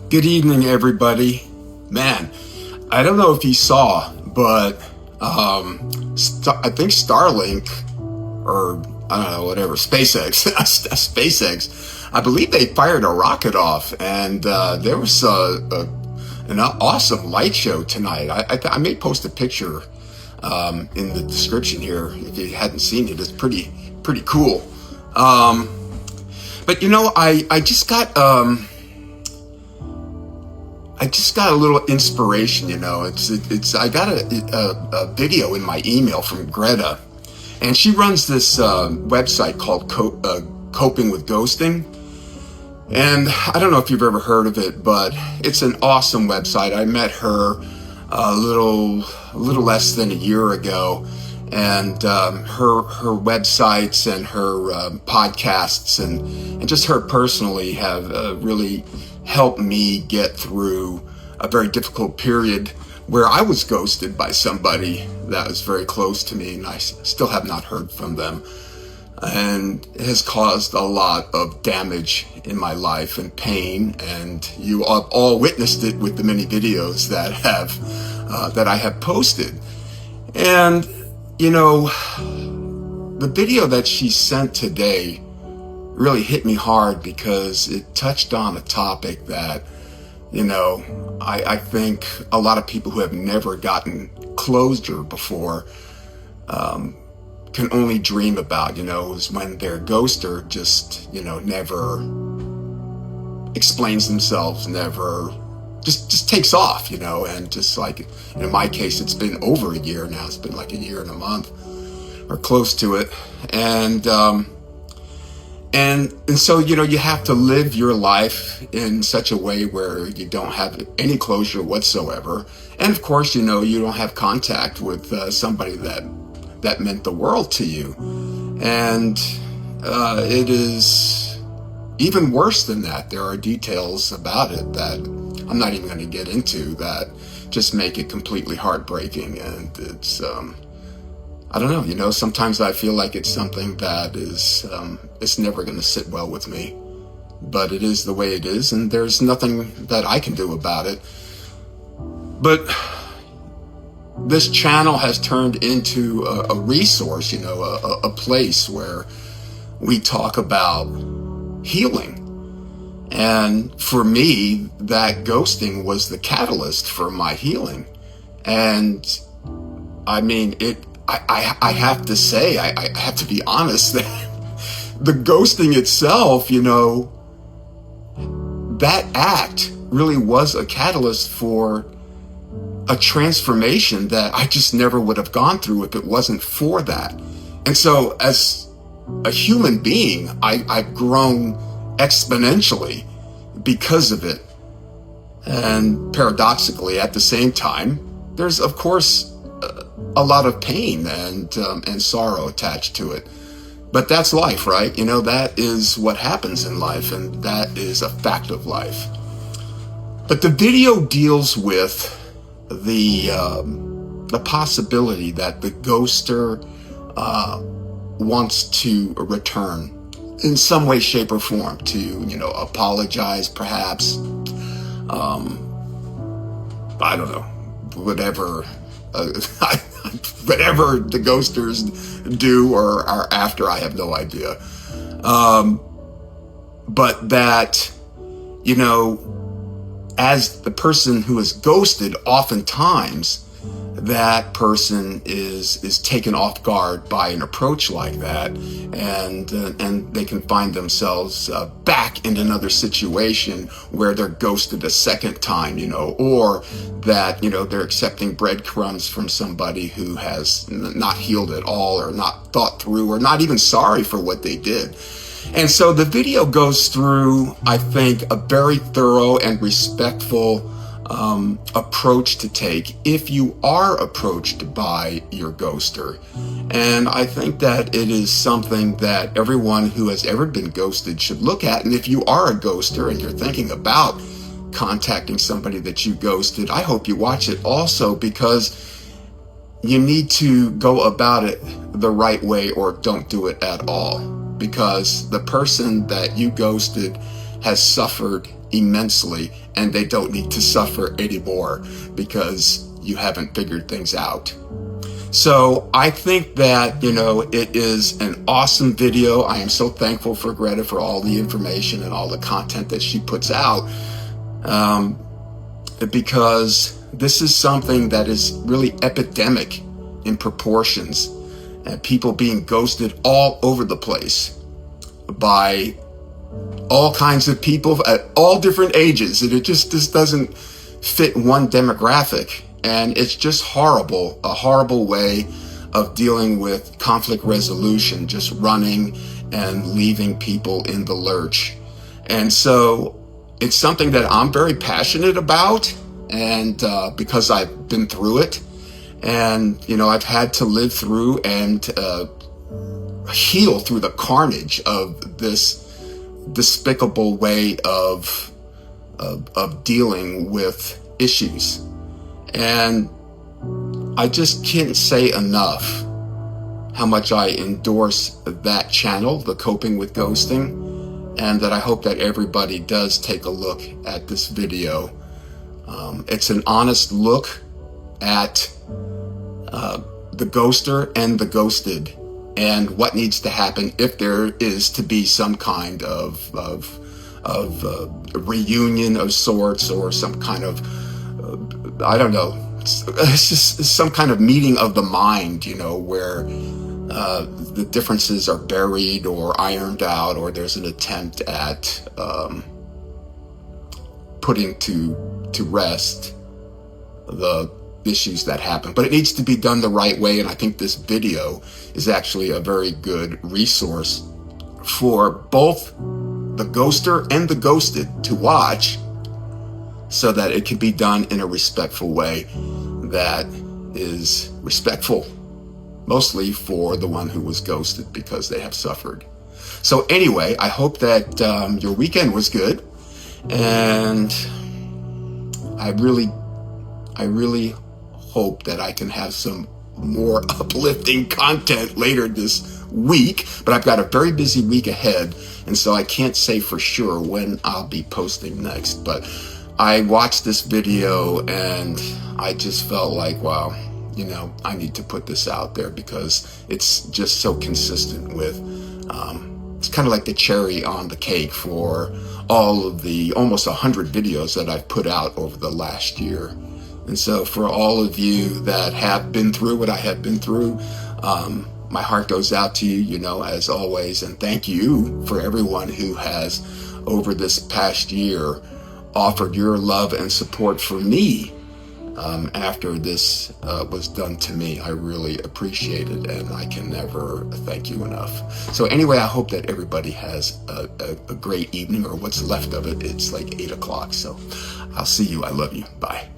Good evening, everybody. Man, I don't know if you saw, but I think Starlink, or I don't know, whatever, SpaceX, SpaceX, I believe they fired a rocket off, and there was an awesome light show tonight. I may post a picture in the description here if you hadn't seen it. It's pretty cool. But you know, I just got a little inspiration. You know, I got a video in my email from Greta, and she runs this website called Coping with Ghosting. And I don't know if you've ever heard of it, but it's an awesome website. I met her a little less than a year ago, and her websites and her podcasts and just her personally have really helped me get through a very difficult period where I was ghosted by somebody that was very close to me, and I still have not heard from them. And it has caused a lot of damage in my life and pain, and you have all witnessed it with the many videos that I have posted. And you know, the video that she sent today really hit me hard because it touched on a topic that, you know, I think a lot of people who have never gotten closure before can only dream about, you know, is when their ghoster just, you know, never explains themselves, never just takes off, you know. And just like in my case, it's been over a year now. It's been like a year and a month or close to it. And so, you know, you have to live your life in such a way where you don't have any closure whatsoever. And of course, you know, you don't have contact with somebody that meant the world to you. And it is even worse than that. There are details about it that I'm not even going to get into that just make it completely heartbreaking. And it's, I don't know, you know, sometimes I feel like it's something that is, it's never going to sit well with me, but it is the way it is, and there's nothing that I can do about it. But this channel has turned into a resource, you know, a place where we talk about healing. And for me, that ghosting was the catalyst for my healing. And I mean, I have to say, I have to be honest, that the ghosting itself, you know, that act really was a catalyst for a transformation that I just never would have gone through if it wasn't for that. And so as a human being, I've grown exponentially because of it. And paradoxically, at the same time, there's of course a lot of pain and sorrow attached to it. But that's life, right? You know, that is what happens in life, and that is a fact of life. But the video deals with the possibility that the ghoster wants to return in some way, shape, or form to, you know, apologize, perhaps. I don't know, whatever whatever the ghosters do or are after, I have no idea. But that, you know, as the person who is ghosted, oftentimes that person is taken off guard by an approach like that, and they can find themselves back in another situation where they're ghosted a second time, you know, or that, you know, they're accepting breadcrumbs from somebody who has not healed at all, or not thought through, or not even sorry for what they did. And so the video goes through, I think, a very thorough and respectful approach to take if you are approached by your ghoster. And I think that it is something that everyone who has ever been ghosted should look at. And if you are a ghoster and you're thinking about contacting somebody that you ghosted, I hope you watch it also, because you need to go about it the right way, or don't do it at all, because the person that you ghosted has suffered immensely, and they don't need to suffer anymore because you haven't figured things out. So I think that, it is an awesome video. I am so thankful for Greta for all the information and all the content that she puts out, because this is something that is really epidemic in proportions, and people being ghosted all over the place by all kinds of people at all different ages, and it just doesn't fit one demographic. And it's just horrible, a horrible way of dealing with conflict resolution, just running and leaving people in the lurch. And so it's something that I'm very passionate about, and because I've been through it, and I've had to live through and heal through the carnage of this despicable way of dealing with issues. And I just can't say enough how much I endorse that channel, the Coping with Ghosting, and that I hope that everybody does take a look at this video. It's an honest look at the ghoster and the ghosted, and what needs to happen if there is to be some kind of reunion of sorts, or some kind of I don't know. It's just some kind of meeting of the mind, where the differences are buried or ironed out, or there's an attempt at putting to rest the issues that happen. But it needs to be done the right way, and I think this video is actually a very good resource for both the ghoster and the ghosted to watch, so that it can be done in a respectful way that is respectful, mostly for the one who was ghosted, because they have suffered. So anyway, I hope that your weekend was good, and I really hope that I can have some more uplifting content later this week, but I've got a very busy week ahead, and so I can't say for sure when I'll be posting next. But I watched this video and I just felt like, wow, I need to put this out there, because it's just so consistent with, it's kind of like the cherry on the cake for all of the almost 100 videos that I've put out over the last year. And so for all of you that have been through what I have been through, my heart goes out to you, as always. And thank you for everyone who has, over this past year, offered your love and support for me after this was done to me. I really appreciate it, and I can never thank you enough. So anyway, I hope that everybody has a great evening, or what's left of it. It's like 8 o'clock. So I'll see you. I love you. Bye.